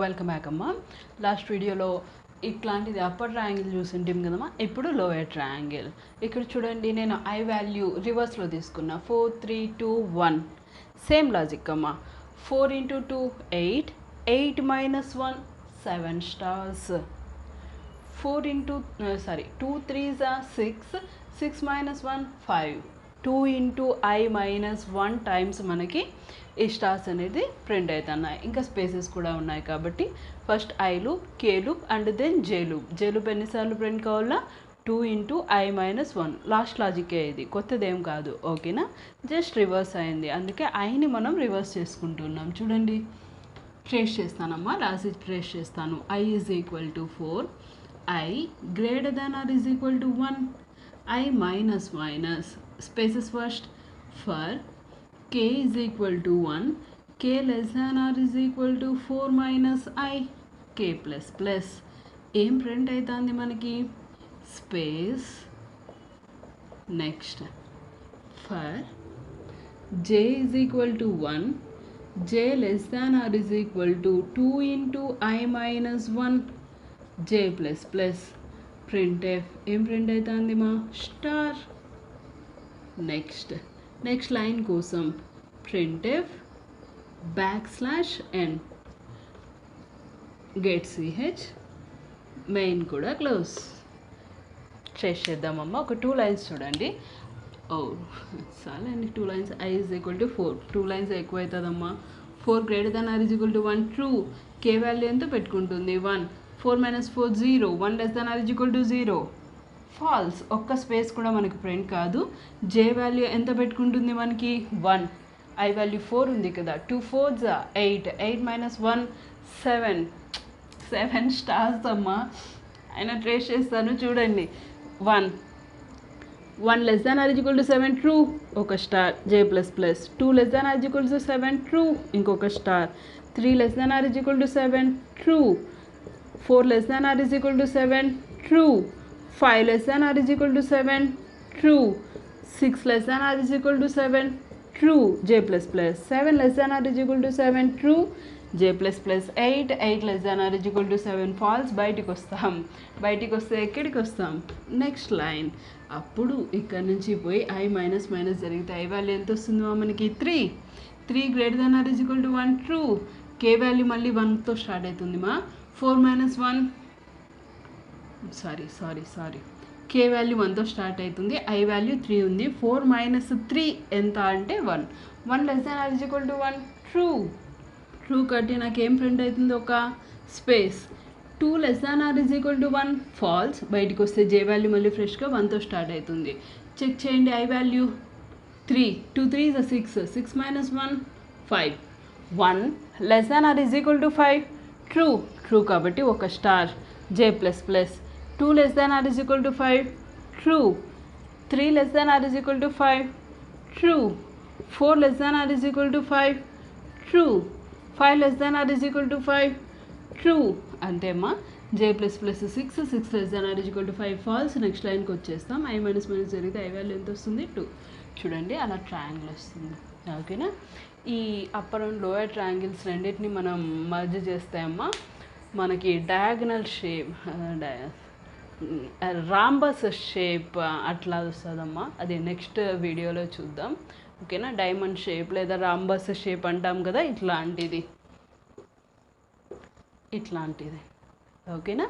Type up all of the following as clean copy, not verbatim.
Welcome back అమ్మా. Last వీడియోలో ఇట్లాంటిది అప్పర్ ట్రయాంగిల్ చూసింటాం కదమ్మా. ఇప్పుడు లోయర్ ట్రయాంగిల్. ఇక్కడ చూడండి, నేను ఐ వాల్యూ రివర్స్లో తీసుకున్నా. 4 3 2 1. సేమ్ లాజిక్ అమ్మా. 4 into 2 8, 8 minus 1 7 stars. 2 3s are 6, 6 minus 1 5. 2 into I minus 1 times మనకి ఈ స్టార్స్ అనేది ప్రింట్ అవుతున్నాయి. ఇంకా స్పేసెస్ కూడా ఉన్నాయి కాబట్టి ఫస్ట్ ఐలు, కేలు అండ్ దెన్ జేలు. జేలు ఎన్నిసార్లు ప్రింట్ కావాలా? 2 into I minus 1. లాస్ట్ లాజికే ఇది, కొత్తదేం కాదు. ఓకేనా? జస్ట్ రివర్స్ అయింది, అందుకే ఐని మనం రివర్స్ చేసుకుంటున్నాం. చూడండి, ట్రేస్ చేస్తానమ్మా, రాసి ట్రేస్ చేస్తాను. I is equal to 4, I greater than or is equal to 1, I minus spaces first. For k is equal to 1, k less than or is equal to 4 minus I, k plus plus. ఏం print అవుతుంది మనకి? Space. Next for j is equal to 1, j less than or is equal to 2 into I minus 1, j plus plus. Print F ఏం print అవుతుంది మా? Star. Next line కోసం print F \n get CH, main కూడా close. చేద్దామమ్మా. ఒక 2 lines చూడండి. చాలా అండి 2 lines. I is equal to 4. 2 lines ఎక్కువ అవుతుందమ్మా. 4 greater than or is equal to 1 true. k value ఎంత పెట్టుకుంటుంది? 1. 4 minus 4 0. 1 less than or is equal to 0. Falls. ఒక్క స్పేస్ కూడా మనకి ప్రింట్ కాదు. j వాల్యూ ఎంత పెట్టుకుంటుంది మనకి? 1. I వాల్యూ 4 ఉంది కదా. 2 4s 8. 8 minus 1 7. 7 స్టార్స్ అమ్మా. అయినా ట్రేస్ చేస్తాను చూడండి. 1 less than or is equal to 7 true, ఒక star, j plus plus. 2 less than or is equal to 7 true, ఇంకొక star. 3 less than or is equal to 7 true. 4 less than or is equal to 7 true. 5 less than or is equal to 7 true. 6 less than or is equal to 7 true, j plus plus. 7 less than or is equal to 7 true, j plus plus. 8 less than or is equal to 7 false. బయటికి వస్తాం. బయటికి వస్తే ఎక్కడికి వస్తాం? Next line. అప్పుడు ఇక్కడ నుంచి పోయి I మైనస్ జరిగితే I వాల్యూ ఎంత వస్తుందో మనకి? 3 greater than or is equal to 1 true. k value మళ్ళీ 1తో స్టార్ట్ అవుతుంది మా. 4 minus 1 సారీ k వాల్యూ 1తో స్టార్ట్ అవుతుంది. I వాల్యూ 3 ఉంది. 4 minus 3 ఎంత అంటే 1. 1 less than or is equal to 1 true కట్టి నాకు ఏం ప్రింట్ అవుతుంది? ఒక space. 2 less than or is equal to 1 false. బయటికి వస్తే j వాల్యూ మళ్ళీ ఫ్రెష్గా 1తో స్టార్ట్ అవుతుంది. చెక్ చేయండి. I value 3. 2 3s 6. 6 minus 1 5. 1 less than or is equal to 5 true కాబట్టి ఒక star, j plus plus. 2 less than or is equal to 5 true. 3 less than or is equal to 5 true. 4 less than or is equal to 5 true. 5 less than or is equal to 5 true. అంతేమ్మా. j plus plus 6 less than or is equal to 5 false. Next లైన్కి వచ్చేస్తాం. I minus జరిగితే I value ఎంత వస్తుంది? 2. చూడండి, అలా triangle వస్తుంది. ఓకేనా? ఈ అప్పర్ అండ్ లోయర్ ట్రయాంగిల్స్ రెండింటిని మనం మర్జ్ చేస్తాయమ్మా. మనకి డయాగనల్ షేప్, రాంబస్ షేప్ అట్లా వస్తుందమ్మా. అది నెక్స్ట్ వీడియోలో చూద్దాం. ఓకేనా? డైమండ్ షేప్ లేదా రాంబస్ షేప్ అంటాం కదా, ఇట్లాంటిది. ఓకేనా?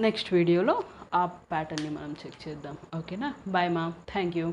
నెక్స్ట్ వీడియోలో ఆ ప్యాటర్న్ని మనం చెక్ చేద్దాం. ఓకేనా? బాయ్ మా. Thank you.